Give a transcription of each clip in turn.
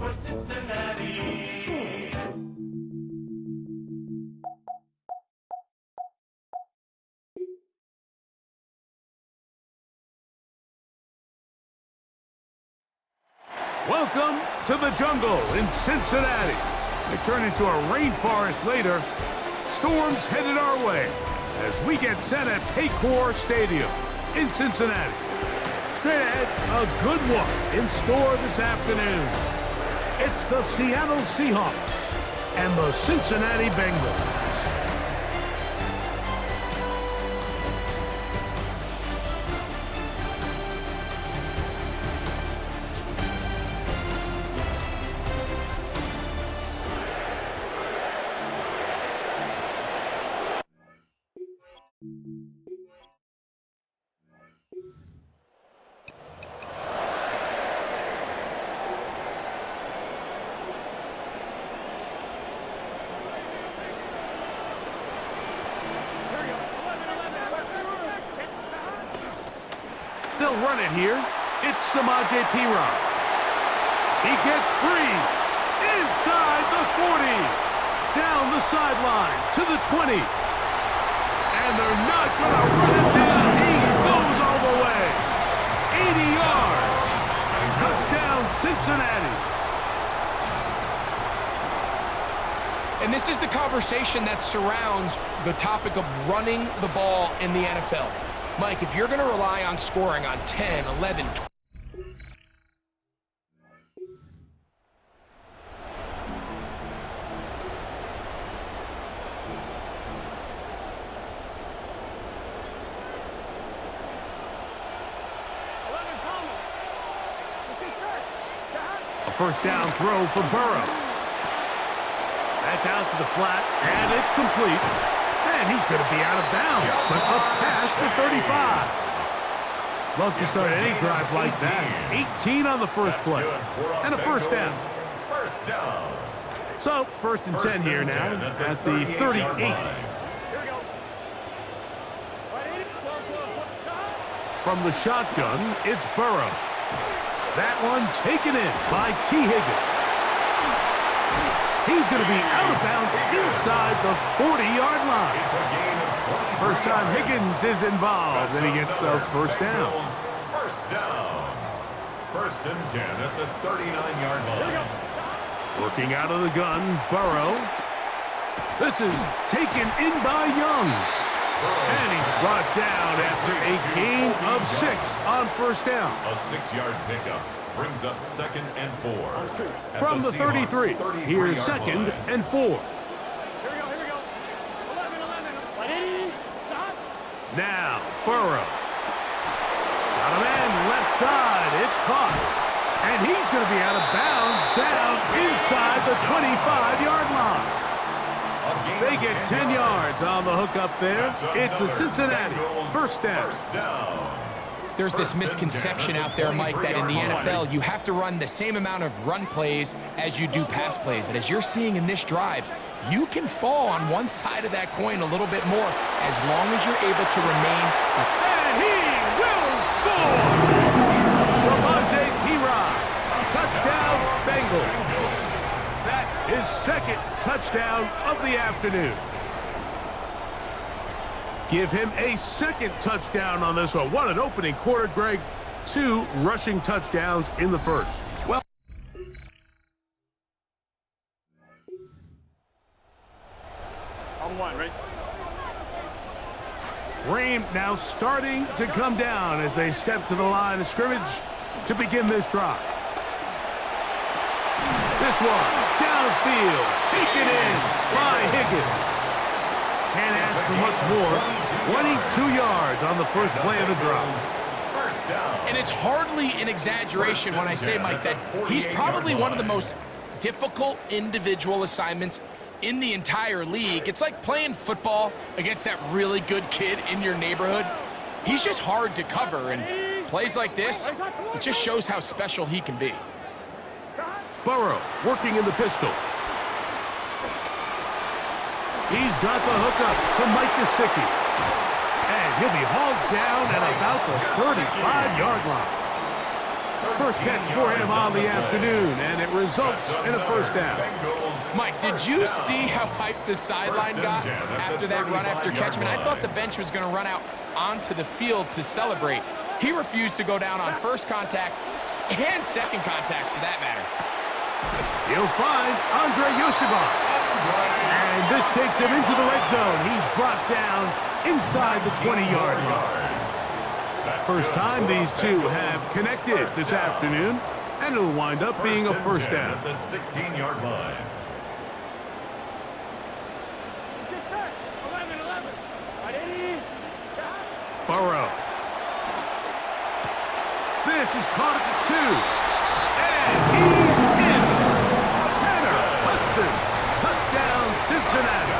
for Cincinnati. Welcome to the jungle in Cincinnati. They turn into a rainforest later. Storms headed our way as we get set at Paycor Stadium in Cincinnati. Straight ahead, a good one in store this afternoon. It's the Seattle Seahawks and the Cincinnati Bengals. They'll run it here. It's Samaje Perine. He gets free. Inside the 40. Down the sideline to the 20. And they're not going to run it down. He goes all the way. 80 yards. Touchdown, Cincinnati. And this is the conversation that surrounds the topic of running the ball in the NFL. Mike, if you're going to rely on scoring on 10, 11, 12... A first down throw for Burrow. That's out to the flat, and it's complete. And he's going to be out of bounds, but up past the 35. Love to start any drive like that. 18 on the first play, and a first down. So, first and 10 here now at the 38. From the shotgun, it's Burrow. That one taken in by T. Higgins. He's going to be out of bounds inside the 40-yard line. First time Higgins is involved, and he gets a first down. First down. First and 10 at the 39-yard line. Working out of the gun, Burrow. This is taken in by Young. And he's brought down after a gain of 6 on first down. A 6-yard pickup brings up 2nd and 4. From the 33, here's 2nd and 4. Now, Burrow. Got a man left side. It's caught. And he's going to be out of bounds down inside the 25-yard line. They get 10 yards on the hook up there. It's a Cincinnati first down. There's this misconception out there, Mike, that in the NFL, you have to run the same amount of run plays as you do pass plays. And as you're seeing in this drive, you can fall on one side of that coin a little bit more as long as you're able to remain. And he will score! Samaje Perine, touchdown Bengals. That is 2nd touchdown of the afternoon. Give him a 2nd touchdown on this one. What an opening quarter, Greg. 2 rushing touchdowns in the first. Well, on 1, right? rain now starting to come down as they step to the line of scrimmage to begin this drive. This one, downfield, taken in by Higgins. Can't ask for much more. 22 yards on the first play of the drive. And it's hardly an exaggeration when I say, Mike, that he's probably one of the most difficult individual assignments in the entire league. It's like playing football against that really good kid in your neighborhood. He's just hard to cover, and plays like this, it just shows how special he can be. Burrow working in the pistol. He's got the hookup to Mike Gesicki. And he'll be hauled down at about the 35-yard line. First catch for him on the afternoon, and it results in a first down. Mike, did you see how hyped the sideline got after that run after catch? I mean, I thought the bench was going to run out onto the field to celebrate. He refused to go down on first contact and second contact, for that matter. He'll find Andre Yosibas. And this takes him into the red zone. He's brought down inside the 20-yard line. First time these two have connected this afternoon, and it'll wind up being a first down. At the 16-yard line. Burrow. This is caught at the 2. And he's in. Tanner Hudson. Touchdown, Cincinnati.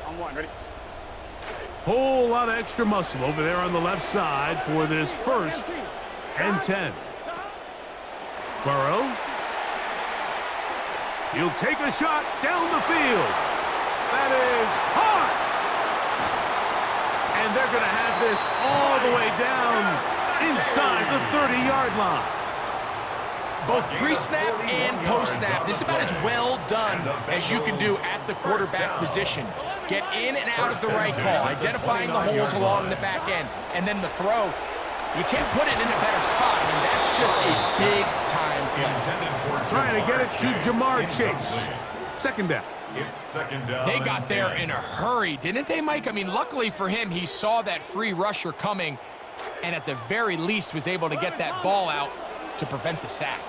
On one, ready? Whole lot of extra muscle over there on the left side for this first and 10. Burrow. He'll take a shot down the field. That is hot. And they're going to have this all the way down inside the 30-yard line. Both pre-snap and post-snap, this is about as well done as you can do at the quarterback position. Get in and out of the right call, identifying the holes along the back end, and then the throw. You can't put it in a better spot. I mean, that's just a big-time play. Trying to get it to Jamar Chase. Second down. It's second down. They got there in a hurry, didn't they, Mike? I mean, luckily for him, he saw that free rusher coming, and at the very least was able to get that ball out to prevent the sack.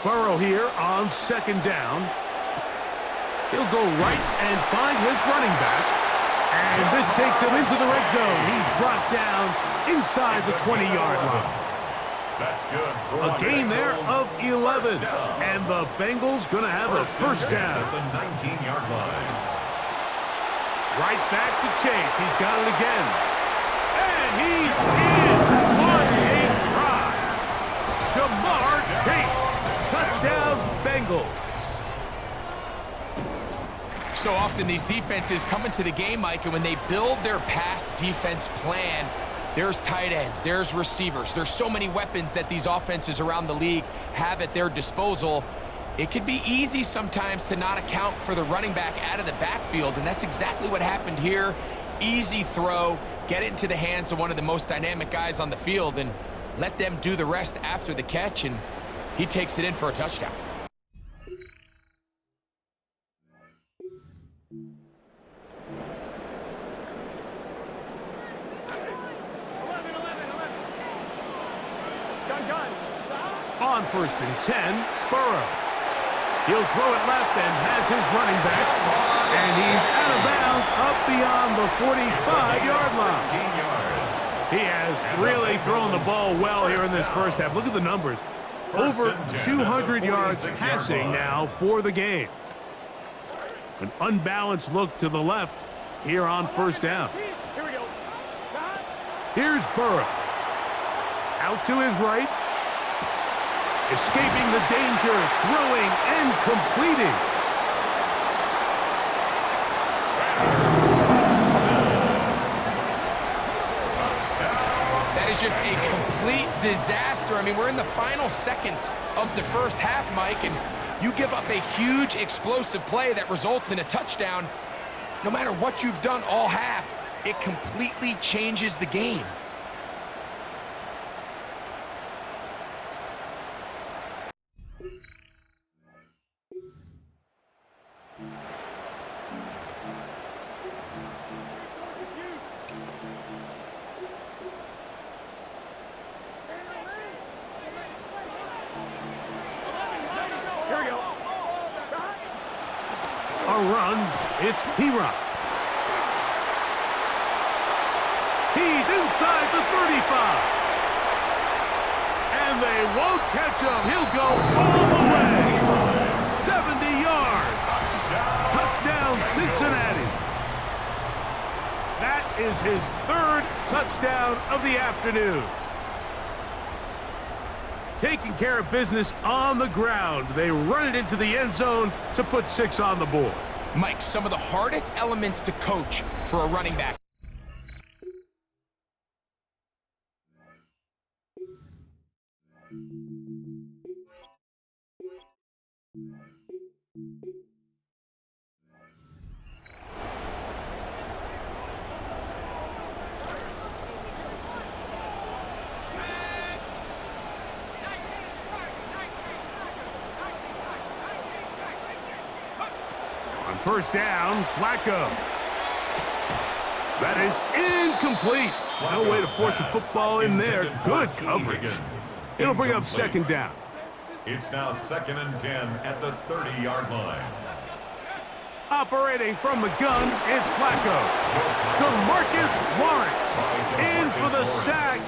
Burrow here on second down. He'll go right and find his running back. And this takes him into the red zone. He's brought down inside the 20-yard line. That's good. A gain there of 11. And the Bengals going to have a first down. At the 19-yard line. Right back to Chase. He's got it again. And he's in. What a try. Jamar Chase. Touchdown, Bengals. So often these defenses come into the game, Mike, and when they build their pass defense plan, there's tight ends, there's receivers, there's so many weapons that these offenses around the league have at their disposal. It can be easy sometimes to not account for the running back out of the backfield, and that's exactly what happened here. Easy throw, get it into the hands of one of the most dynamic guys on the field, and let them do the rest after the catch, and he takes it in for a touchdown. On first and 10, Burrow. He'll throw it left and has his running back. And he's out of bounds up beyond the 45-yard line. 16 yards. He has really thrown the ball well here in this first half. Look at the numbers. Over 200 yards passing now for the game. An unbalanced look to the left here on first down. Here's Burrow. Out to his right. Escaping the danger, throwing and completing. That is just a complete disaster. I mean, we're in the final seconds of the first half, Mike, and you give up a huge explosive play that results in a touchdown. No matter what you've done all half, it completely changes the game. A run, it's P-Rock. He's inside the 35. And they won't catch him. He'll go all the way. 70 yards. Touchdown, Cincinnati. That is his third touchdown of the afternoon. taking care of business on the ground. They run it into the end zone to put 6 on the board. Mike, some of the hardest elements to coach for a running back. On first down, Flacco. That is incomplete. No way to force the football in there. Good coverage. It'll bring up second down. It's now 2nd and 10 at the 30-yard line. Operating from the gun, it's Flacco. DeMarcus Lawrence in for the sack.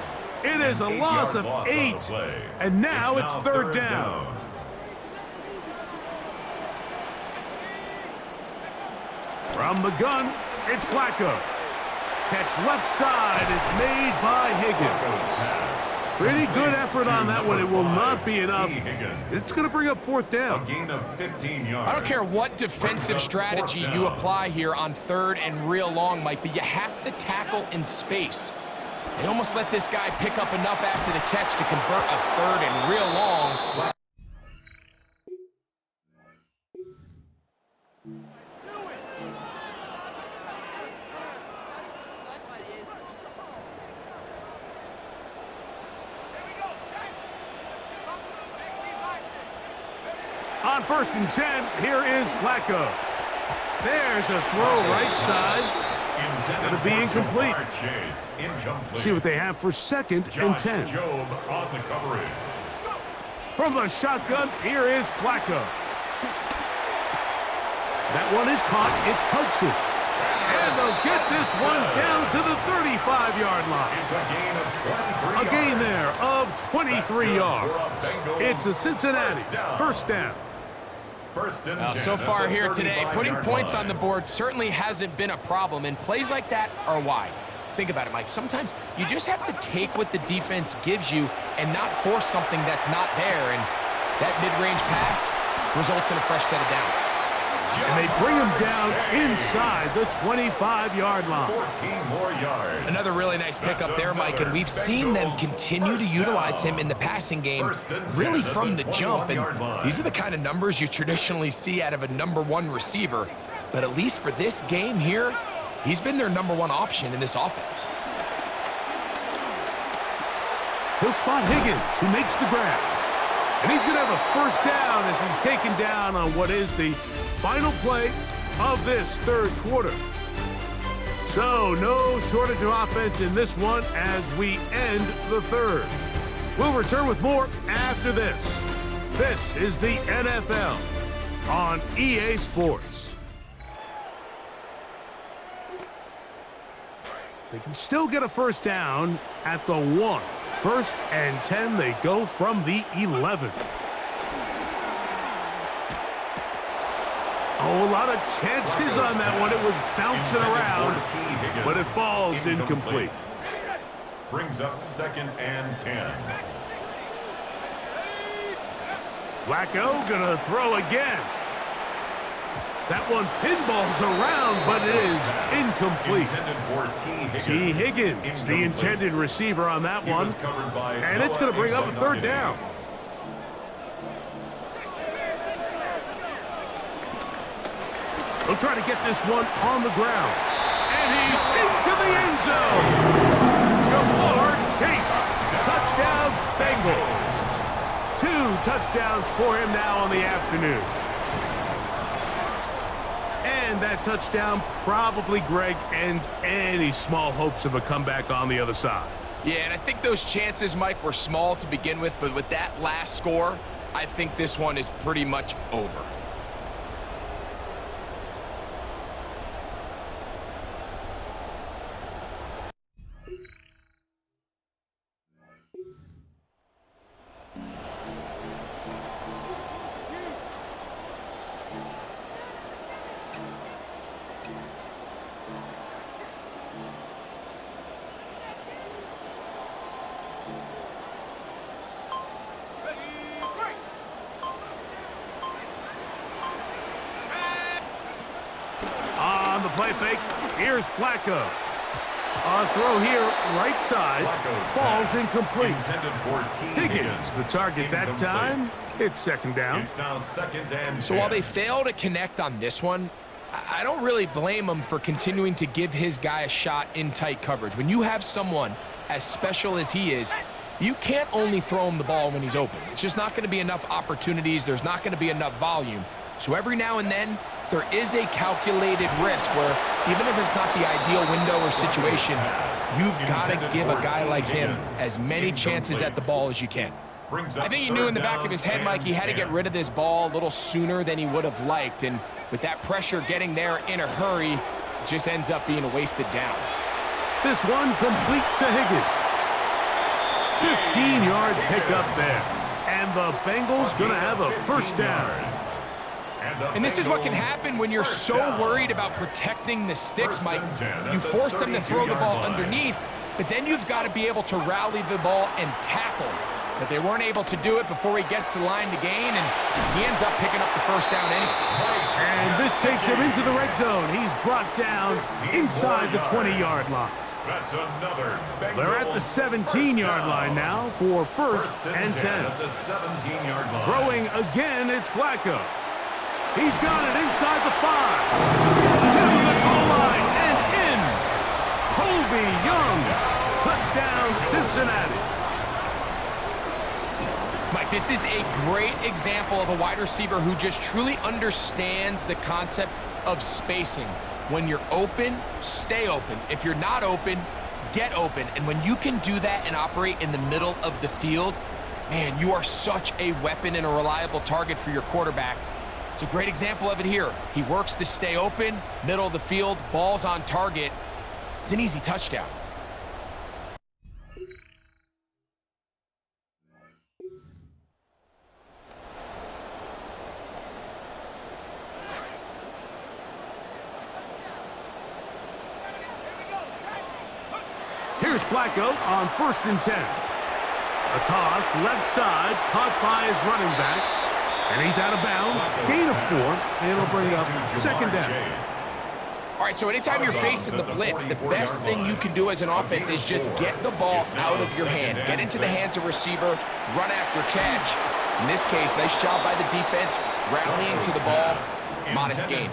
It is a loss of 8. And now it's third down. From the gun, it's Flacco. Catch left side is made by Higgins. Pretty good effort on that one. It will not be enough. It's going to bring up fourth down. A gain of 15 yards. I don't care what defensive strategy you apply here on third and real long, Mike, but you have to tackle in space. They almost let this guy pick up enough after the catch to convert a third and real long. On first and 10, here is Flacco. There's a throw right side. Going to be incomplete. See what they have for second and 10. Job on the coverage. From the shotgun, here is Flacco. That one is caught. It's Hudson. And they'll get this one down to the 35-yard line. It's a gain of 23 A gain there of 23 yards. It's a Cincinnati first down. First and 10 So far here today, putting 35-yard points line. on the board certainly hasn't been a problem, and plays like that are why. Think about it, Mike. Sometimes you just have to take what the defense gives you and not force something that's not there, and that mid-range pass results in a fresh set of downs. And they bring him down inside the 25-yard line. 14 more yards. Another really nice pickup there, Mike, and we've seen them continue to utilize him in the passing game really from the jump, and these are the kind of numbers you traditionally see out of a #1 receiver, but at least for this game here, he's been their #1 option in this offense. He'll spot Higgins, who makes the grab. And he's going to have a first down as he's taken down on what is the final play of this third quarter. So no shortage of offense in this one as we end the third. We'll return with more after this. This is the NFL on EA Sports. They can still get a first down at the 1. First and 10, they go from the 11. Oh, a lot of chances on that one. It was bouncing around, but it falls incomplete. Brings up 2nd and 10. Flacco gonna throw again. That one pinballs around, but it is incomplete. T. Higgins, the intended receiver on that one. And it's going to bring up a third down. He'll try to get this one on the ground. And he's into the end zone. Jamar Chase. Touchdown, Bengals. 2 touchdowns for him now on the afternoon. And that touchdown probably, Greg, ends any small hopes of a comeback on the other side. Yeah, and I think those chances, Mike, were small to begin with, but with that last score, I think this one is pretty much over. play fake. Here's Flacco. A throw here, right side, falls incomplete. Higgins, the target that time. It's second down. It's now second and So while they fail to connect on this one, I don't really blame him for continuing to give his guy a shot in tight coverage. When you have someone as special as he is, you can't only throw him the ball when he's open. It's just not going to be enough opportunities. There's not going to be enough volume. So every now and then, there is a calculated risk where even if it's not the ideal window or situation, you've got to give a guy like him as many chances at the ball as you can. I think he knew in the back of his head, Mike, he had to get rid of this ball a little sooner than he would have liked. And with that pressure getting there in a hurry, it just ends up being a wasted down. This one complete to Higgins. 15-yard pickup there. And the Bengals going to have a first down. And this is what can happen when you're so worried about protecting the sticks, Mike. You force them to throw the ball underneath, but then you've got to be able to rally the ball and tackle. But they weren't able to do it before he gets the line to gain, and he ends up picking up the first down anyway. And this takes him into the red zone. He's brought down inside the 20-yard line. That's another Bengals. They're at the 17-yard line now for first and 10. At the 17-yard line. Throwing again, it's Flacco. He's got it inside the 5. To the goal line and in. Colby Young. Touchdown, Cincinnati. Mike, this is a great example of a wide receiver who just truly understands the concept of spacing. When you're open, stay open. If you're not open, get open. And when you can do that and operate in the middle of the field, man, you are such a weapon and a reliable target for your quarterback. It's a great example of it here. He works to stay open, middle of the field, ball's on target. It's an easy touchdown. Here's Flacco on first and 10. A toss, left side, caught by his running back. And he's out of bounds. Gain of 4, and it'll bring up second down. All right, so anytime you're facing the blitz, the best thing you can do as an offense is just get the ball out of your hand. Get into the hands of receiver, run after catch. In this case, nice job by the defense, rallying to the ball. Modest gain.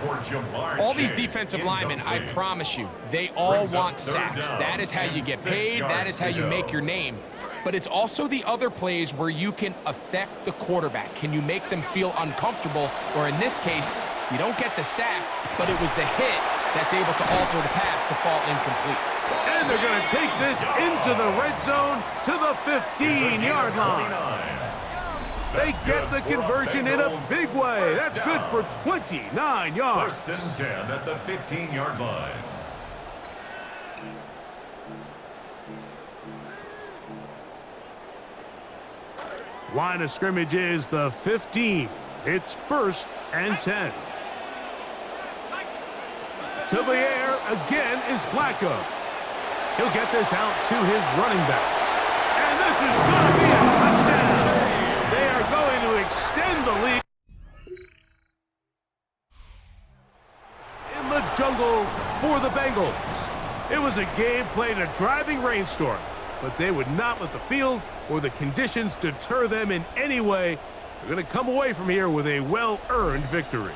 All these defensive linemen, I promise you, they all want sacks. That is how you get paid. That is how you make your name. But it's also the other plays where you can affect the quarterback. Can you make them feel uncomfortable? Or in this case, you don't get the sack, but it was the hit that's able to alter the pass to fall incomplete. And they're going to take this into the red zone to the 15-yard line. They get the conversion in a big way. That's good for 29 yards. First and 10 at the 15-yard line. Line of scrimmage is the 15. It's first and 10. To the air again is Flacco. He'll get this out to his running back. And this is going to be a touchdown. They are going to extend the lead. In the jungle for the Bengals. It was a game played in a driving rainstorm, but they would not let the field or the conditions deter them in any way. They're going to come away from here with a well-earned victory.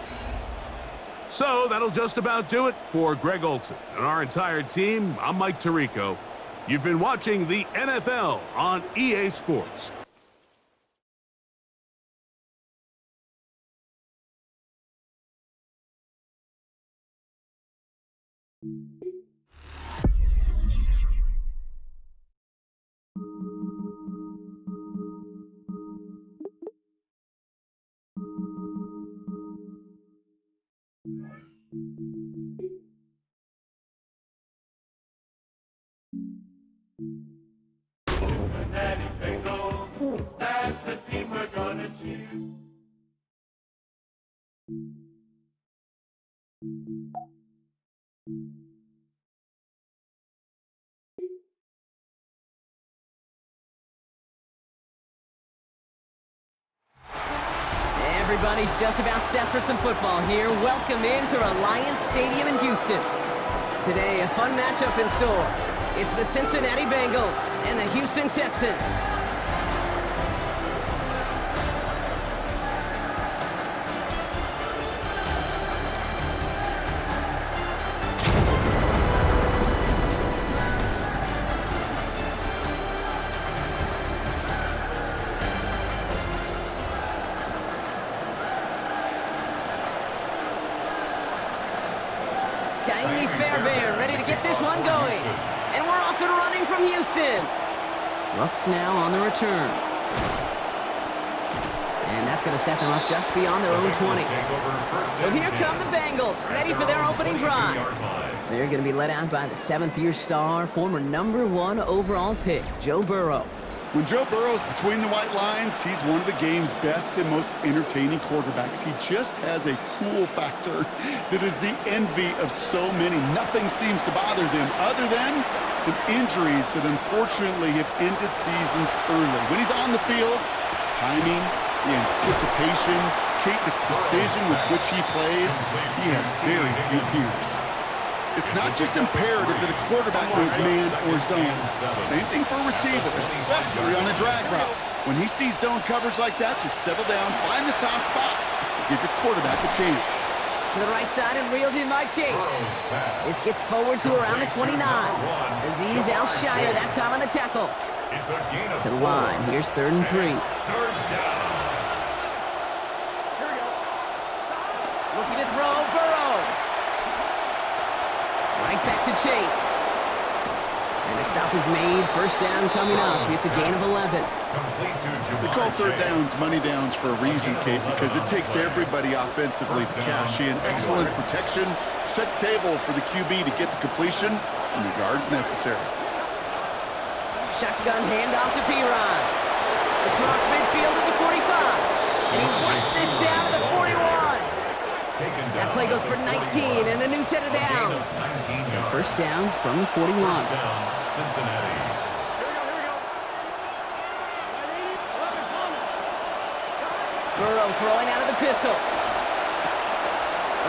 So that'll just about do it for Greg Olson and our entire team. I'm Mike Tirico. You've been watching the NFL on EA Sports. Cincinnati Bengals, that's the team we're gonna cheer. everybody's just about set for some football here. Welcome into Reliance Stadium in Houston. Today, a fun matchup in store. It's the Cincinnati Bengals and the Houston Texans. Ready to get this one going. And we're off and running from Houston. Brooks now on the return. And that's going to set them up just beyond their own 20. So here come the Bengals, ready for their opening drive. They're going to be led out by the 7th-year star, former #1 overall pick, Joe Burrow. When Joe Burrow's between the white lines, he's one of the game's best and most entertaining quarterbacks. He just has a cool factor that is the envy of so many. Nothing seems to bother them other than some injuries that unfortunately have ended seasons early. When he's on the field, timing, the anticipation, the precision with which he plays, he has very few peers. It's not just imperative that a quarterback knows man or zone. Same thing for a receiver, especially on a drag route. When he sees zone coverage like that, just settle down, find the soft spot, and give your quarterback a chance. To the right side and reeled in by Chase. This gets forward to around the 29. Aziz Al-Shire that time on the tackle. To the line, here's 3rd and 3. Looking to throw, Burrow. Right back to Chase. And the stop is made. First down coming up. It's a gain of 11. We call 3rd downs money downs for a reason, Kate, because it takes everybody offensively to cash in. Excellent protection. Set the table for the QB to get the completion and the yards necessary. Shotgun handoff to P-Ron. Across midfield at the 45. And he works this down to the 41. That play goes for 19 and a new set of downs. First down from the 41. Cincinnati. Burrow throwing out of the pistol.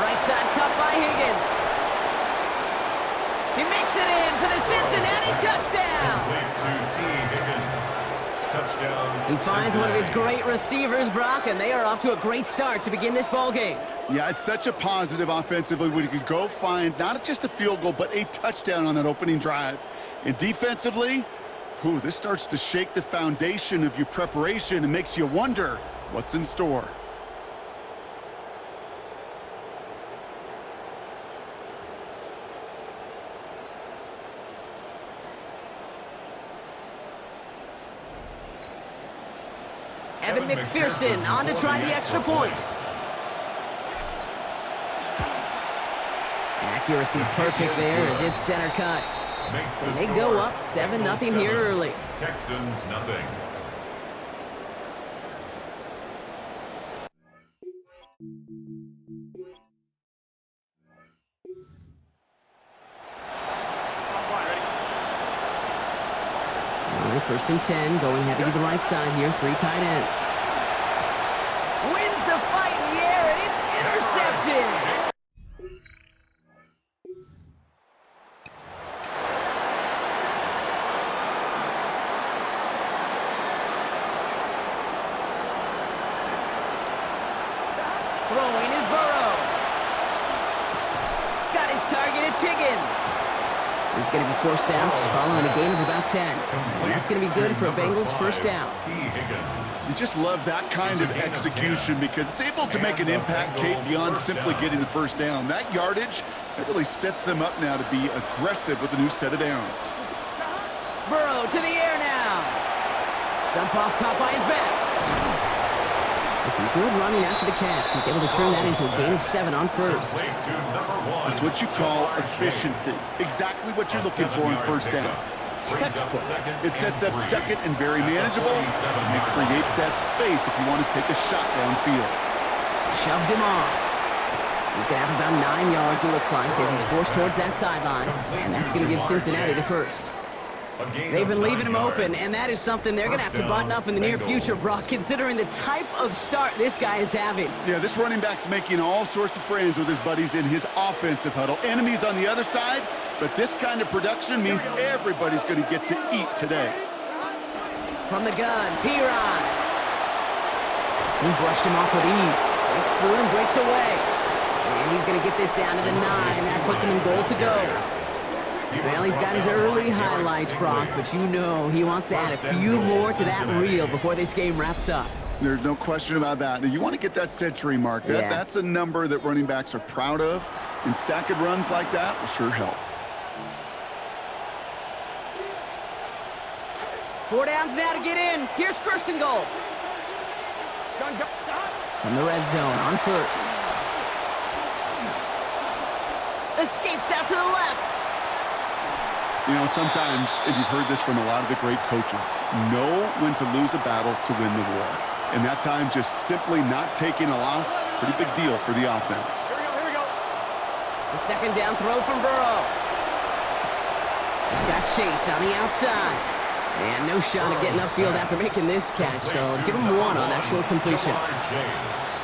Right side cut by Higgins. He makes it in for the Cincinnati touchdown. He finds one of his great receivers, Brock, and they are off to a great start to begin this ball game. Yeah, it's such a positive offensively when you could go find not just a field goal, but a touchdown on that opening drive. And defensively, this starts to shake the foundation of your preparation and makes you wonder what's in store. Evan McPherson on to try the extra point. Accuracy perfect there as it's center cut. And they go up 7-0 here early. Texans nothing. All right, 1st and 10, going heavy to the right side here, 3 tight ends. Wins the fight in the air, and it's intercepted! Throwing is Burrow. Got his target, it's Higgins. This is going to be forced out following a gain of about 10. And that's going to be good for a Bengals first down. You just love that kind of execution because it's able to make an impact, Kate, beyond simply getting the first down. That yardage, that really sets them up now to be aggressive with a new set of downs. Burrow to the air now. Dump off caught by his back. And some good running after the catch. He's able to turn that into a gain of 7 on first. That's what you call efficiency. Exactly what you're looking for in first down. Textbook. It sets up second and very manageable, and it creates that space if you want to take a shot downfield. Shoves him off. He's going to have about 9 yards, it looks like, as he's forced towards that sideline. And that's going to give Cincinnati the first. They've been leaving him open, and that is something they're going to have to button up in the near future, Brock, considering the type of start this guy is having. Yeah, this running back's making all sorts of friends with his buddies in his offensive huddle. Enemies on the other side, but this kind of production means everybody's going to get to eat today. From the gun, Piron. He brushed him off with ease. Breaks through and breaks away. And he's going to get this down to the 9. That puts him in goal to go. Well, he's got his early highlights, Brock, but you know he wants to add a few more to that reel before this game wraps up. There's no question about that. Now, you want to get that century mark. That's a number that running backs are proud of, and stacking runs like that will sure help. 4 downs now to get in. Here's first and goal. From the red zone on first. Escapes out to the left. You know, sometimes, and you've heard this from a lot of the great coaches, know when to lose a battle to win the war. And that time, just simply not taking a loss, pretty big deal for the offense. Here we go. The second down throw from Burrow. He's got Chase on the outside. And no shot at getting upfield after making this catch, so give him 1 on that short completion.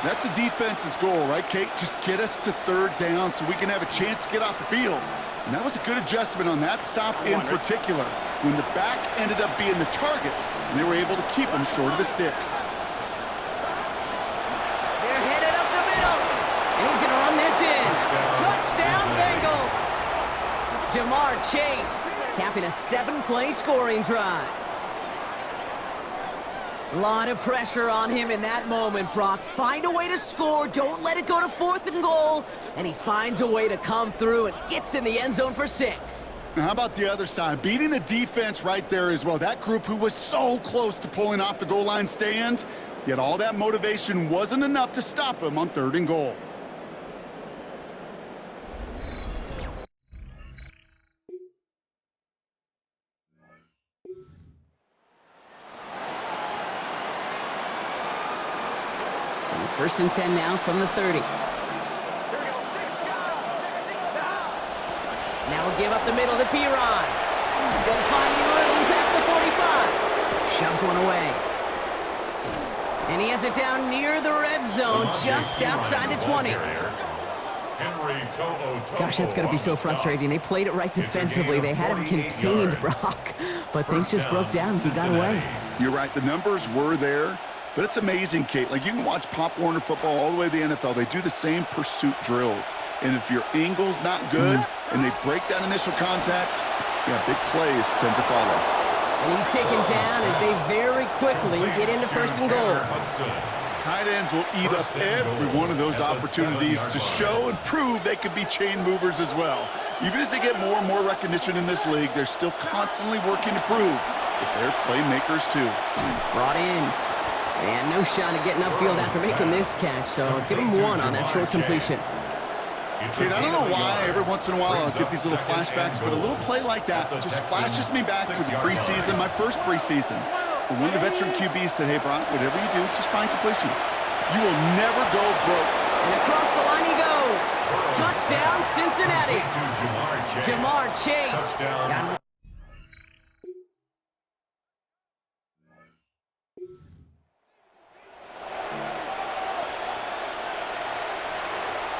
That's a defense's goal, right, Kate? Just get us to 3rd down so we can have a chance to get off the field. And that was a good adjustment on that stop in particular, when the back ended up being the target, and they were able to keep him short of the sticks. They're headed up the middle, and he's going to run this in. Touchdown, Bengals! Jamar Chase capping a 7-play scoring drive. A lot of pressure on him in that moment, Brock. Find a way to score. Don't let it go to 4th and goal. And he finds a way to come through and gets in the end zone for 6. Now, how about the other side? Beating the defense right there as well. That group who was so close to pulling off the goal line stand, yet all that motivation wasn't enough to stop him on 3rd and goal. First and 10 now from the 30. Now we'll give up the middle to Piron. Still finding room past the 45. Shoves one away. And he has it down near the red zone, just outside the 20. Gosh, that's going to be so frustrating. They played it right defensively. They had him contained, Brock. But things just broke down. He got away. You're right. The numbers were there. But it's amazing, Kate. Like, you can watch Pop Warner football all the way to the NFL. They do the same pursuit drills. And if your angle's not good and they break that initial contact, yeah, big plays tend to follow. And he's taken down as they very quickly get into 1st and goal. Tight ends will eat up every one of those opportunities to show and prove they can be chain movers as well. Even as they get more and more recognition in this league, they're still constantly working to prove that they're playmakers too. Brought in. And no shot at getting upfield after making this catch, so give him 1 on that short completion. Kate, I don't know why every once in a while I'll get these little flashbacks, but a little play like that just flashes me back to the preseason, my first preseason. When one of the veteran QBs said, hey, Brock, whatever you do, just find completions. You will never go broke. And across the line he goes. Touchdown, Cincinnati. Jamar Chase.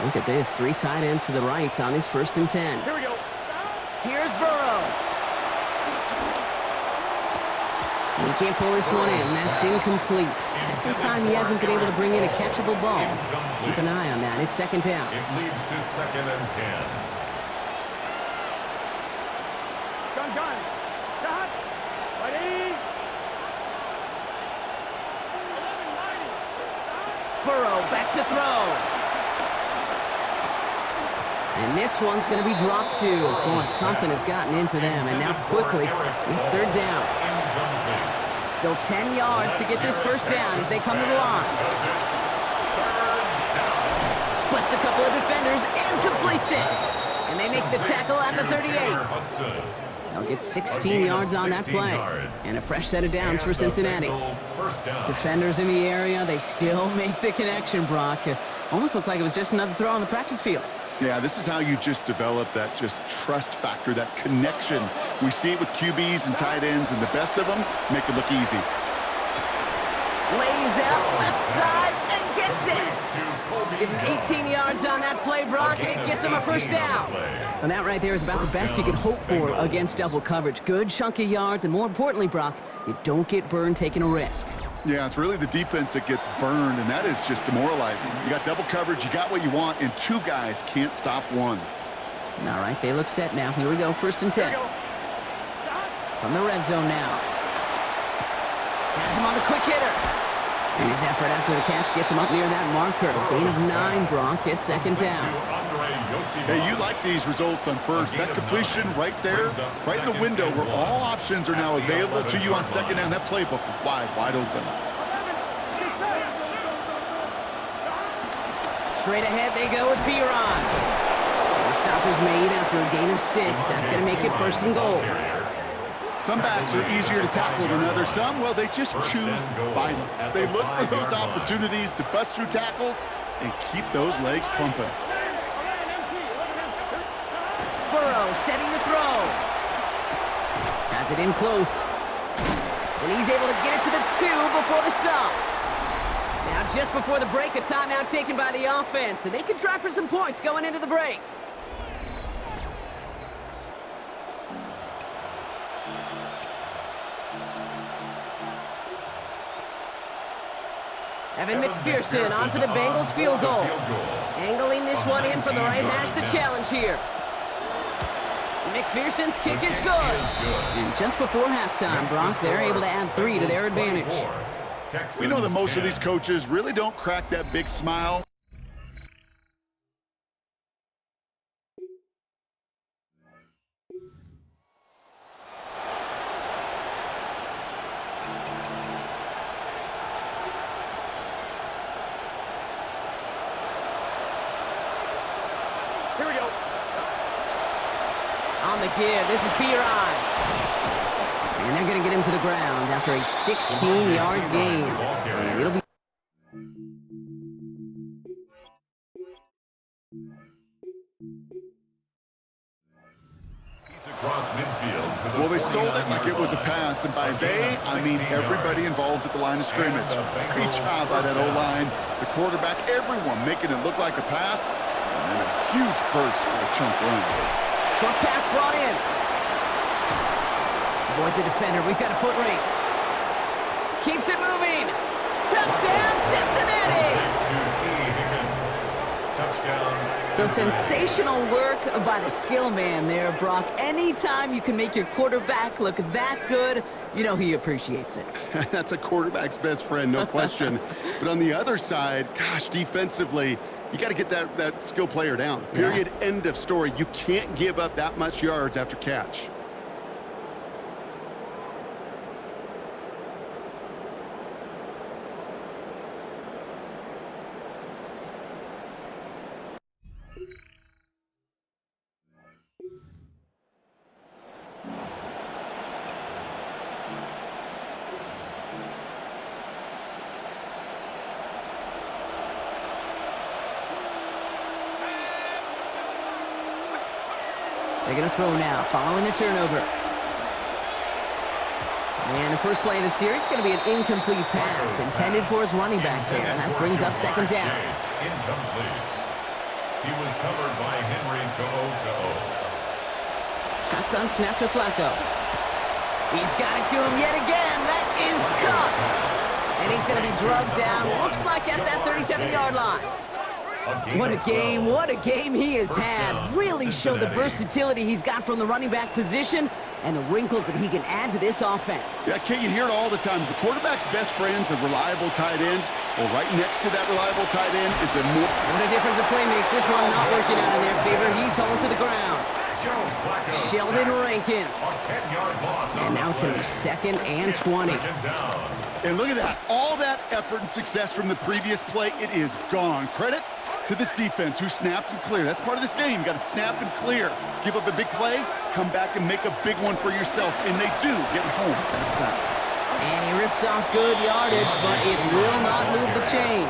Look at this, 3 tight ends to the right on his 1st and 10. Here we go. Here's Burrow. He can't pull this one in. That's incomplete. Second time he hasn't been able to bring in a catchable ball. Keep an eye on that. It's 2nd down. It leads to 2nd and 10. Gun. Shot. Ready. Burrow back to throw. And this one's going to be dropped too. Boy, something has gotten into them. And now quickly, it's 3rd down. Still 10 yards to get this 1st down as they come to the line. Splits a couple of defenders and completes it. And they make the tackle at the 38. They'll get 16 yards on that play. And a fresh set of downs for Cincinnati. Defenders in the area, they still make the connection, Brock. It almost looked like it was just another throw on the practice field. Yeah, this is how you just develop that just trust factor, that connection We see it with QBs and tight ends, and the best of them make it look easy. Lays out left side and gets it. Give him 18 yards on that play, Brock, and it gets him a first down. And that right there is about the best you can hope for against double coverage. Good chunky yards, and more importantly, Brock, you don't get burned taking a risk. Yeah, it's really the defense that gets burned, and that is just demoralizing. You got double coverage, you got what you want, and two guys can't stop one. All right, they look set now. Here we go, 1st and 10. From the red zone now. Has him on the quick hitter. And his effort after the catch gets him up near that marker. Gain of 9, Brock. It's 2nd down. Hey, you like these results on first. That completion right there, right in the window where all options are now available to you on 2nd down. That playbook wide open. Straight ahead they go with B-Ron. The stop is made after a gain of 6. That's going to make it 1st and goal. Some backs are easier to tackle than others. Some, well, they just choose violence. They look for those opportunities to bust through tackles and keep those legs pumping. Burrow setting the throw. Has it in close. And he's able to get it to the 2 before the stop. Now just before the break, a timeout taken by the offense, and they can try for some points going into the break. Evan McPherson on for the Bengals field goal. Angling this one in from the right hash, the challenge here. McPherson's kick is good. And just before halftime, Brock, they're able to add 3 to their advantage. We know that most of these coaches really don't crack that big smile. Here we go. On the give, this is B-Ron. And they're going to get him to the ground after a 16-yard gain. And it'll be... Well, they sold it like it was a pass, and by they, I mean everybody involved at the line of scrimmage. Great job by that O-line, the quarterback, everyone making it look like a pass, and then a huge burst for a chunk run. Short pass brought in. Avoids a defender. We've got a foot race. Keeps it moving. Touchdown, Cincinnati! So sensational work by the skill man there, Brock. Anytime you can make your quarterback look that good, you know he appreciates it. That's a quarterback's best friend, no question. But on the other side, gosh, defensively, you got to get that skill player down. Period, end of story. You can't give up that much yards after catch. They're going to throw now, following the turnover. And the first play of the series is going to be an incomplete pass, intended for his running back there. And that brings up 2nd down. Incomplete. He was covered by Henry To'o. Shotgun snap to Flacco. He's got it to him yet again. That is caught. And he's going to be drugged down, looks like at that 37-yard line. What a game he has had. Really showed the versatility he's got from the running back position and the wrinkles that he can add to this offense. Yeah, Kate, you hear it all the time. The quarterback's best friend's a reliable tight end. Well, right next to that reliable tight end is a more... What a difference a play makes. This one not working out in their favor. He's hauled to the ground. Sheldon Rankins. And now it's going to be 2nd and 20. And look at that. All that effort and success from the previous play, it is gone. Credit to this defense who snapped and cleared. That's part of this game. You got to snap and clear. Give up a big play, come back and make a big one for yourself. And they do get home at that sack. And he rips off good yardage, but it will not move the chains.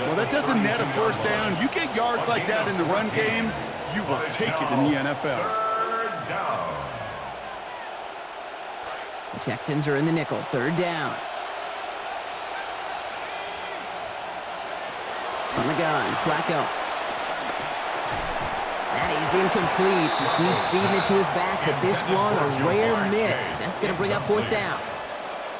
Well, that doesn't net a first down. You get yards like that in the run game, you will take it in the NFL. The Texans are in the nickel, 3rd down. On the gun, Flacco. That is incomplete. He keeps feeding it to his back, but this one, a rare miss. That's going to bring up 4th down.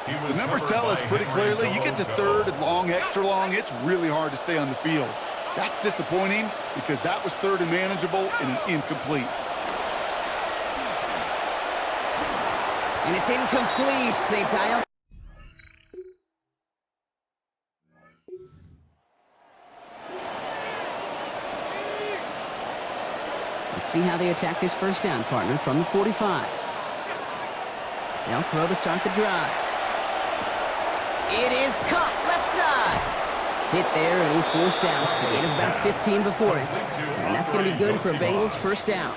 The numbers tell us pretty clearly, you get to 3rd and long, extra long, it's really hard to stay on the field. That's disappointing because that was 3rd and manageable and an incomplete. And it's incomplete. They dial. Let's see how they attack this 1st down, partner, from the 45. They'll throw to start the drive. It is caught left side. Hit there, and he's forced out. A gain of about 15 before it. And that's going to be good for Bengals 1st down.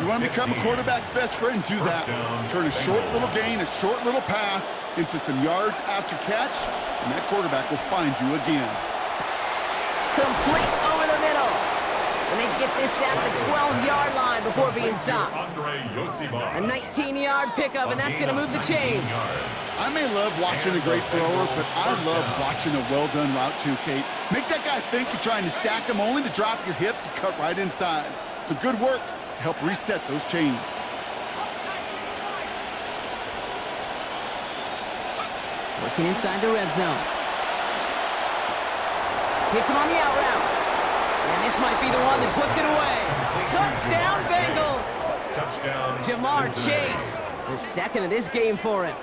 You want to become a quarterback's best friend, do that. Turn a short little gain, a short little pass into some yards after catch, and that quarterback will find you again. Complete over the middle. And they get this down to the 12-yard line before being stopped. A 19-yard pickup, and that's going to move the chains. I may love watching a great thrower, but I love watching a well-done route too, Kate. Make that guy think you're trying to stack him only to drop your hips and cut right inside. Some good work to help reset those chains. Working inside the red zone. Hits him on the out route. And this might be the one that puts it away. Touchdown, Bengals! Touchdown, Jamar Cincinnati. Chase, the 2nd of this game for him.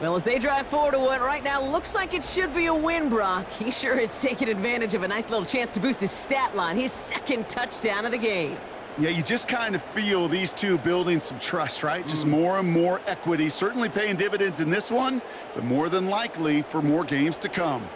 Well, as they drive forward to what right now looks like it should be a win, Brock. He sure is taking advantage of a nice little chance to boost his stat line. His 2nd touchdown of the game. Yeah, you just kind of feel these two building some trust, right? Just more and more equity. Certainly paying dividends in this one, but more than likely for more games to come.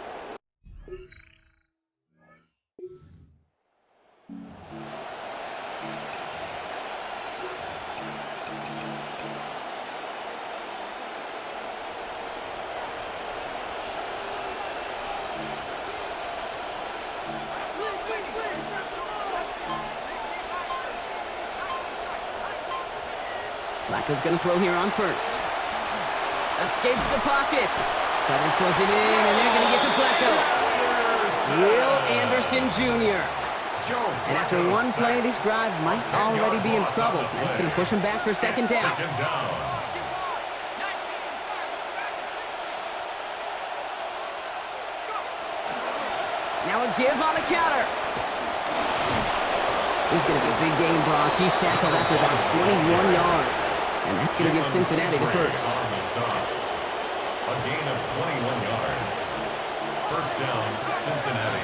Flacco's going to throw here on 1st. Escapes the pocket. Trevor's closing in, and they're going to get to Flacco. Will Anderson Jr. And after one play, this drive might already be in trouble. That's going to push him back for 2nd down. Now a give on the counter. This is going to be a big game, Brock. He's tackled after about 21 yards. And that's going to give Cincinnati the 1st. A gain of 21 yards. 1st down, Cincinnati.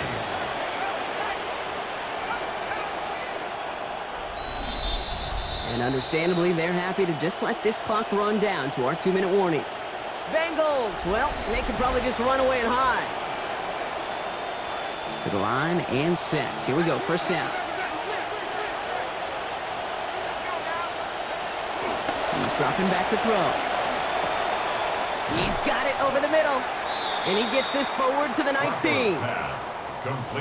And understandably, they're happy to just let this clock run down to our 2-minute warning. Bengals, well, they could probably just run away and hide. To the line and set. Here we go, 1st down. He's dropping back to throw. He's got it over the middle. And he gets this forward to the 19.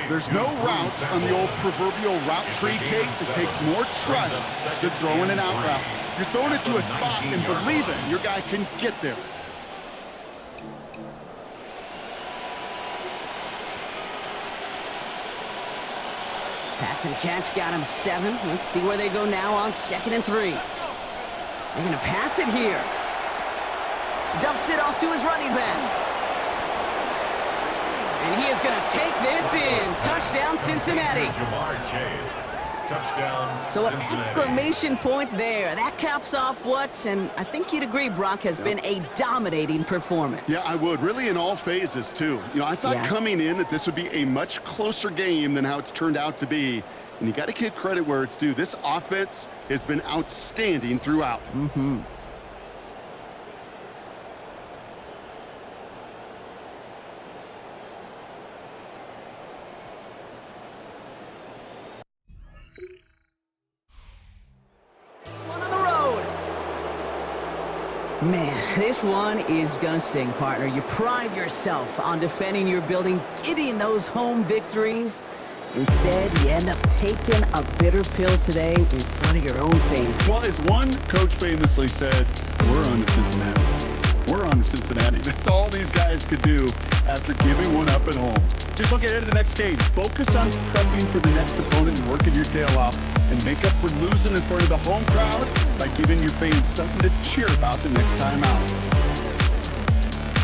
There's no routes on the old proverbial route tree, Kate, that takes more trust than throwing an out route. You're throwing it to a spot and believing your guy can get there. Pass and catch got him 7. Let's see where they go now on 2nd and 3. They're going to pass it here. Dumps it off to his running back. And he is going to take this in. Touchdown, Cincinnati. Jamar Chase. Touchdown, So an Cincinnati. exclamation point there. That caps off what, and I think you'd agree, Brock, has been a dominating performance. Yeah, I would. Really in all phases, too. You know, I thought coming in that this would be a much closer game than how it's turned out to be. And you got to give credit where it's due. This offense has been outstanding throughout. Mm-hmm. Man, this one is gonna sting, partner. You pride yourself on defending your building, getting those home victories. Instead, you end up taking a bitter pill today in front of your own fans. Well, as one coach famously said, we're on to Cincinnati. We're on to Cincinnati. That's all these guys could do after giving one up at home. Just look ahead to the next game. Focus on prepping for the next opponent and working your tail off, and make up for losing in front of the home crowd by giving your fans something to cheer about the next time out.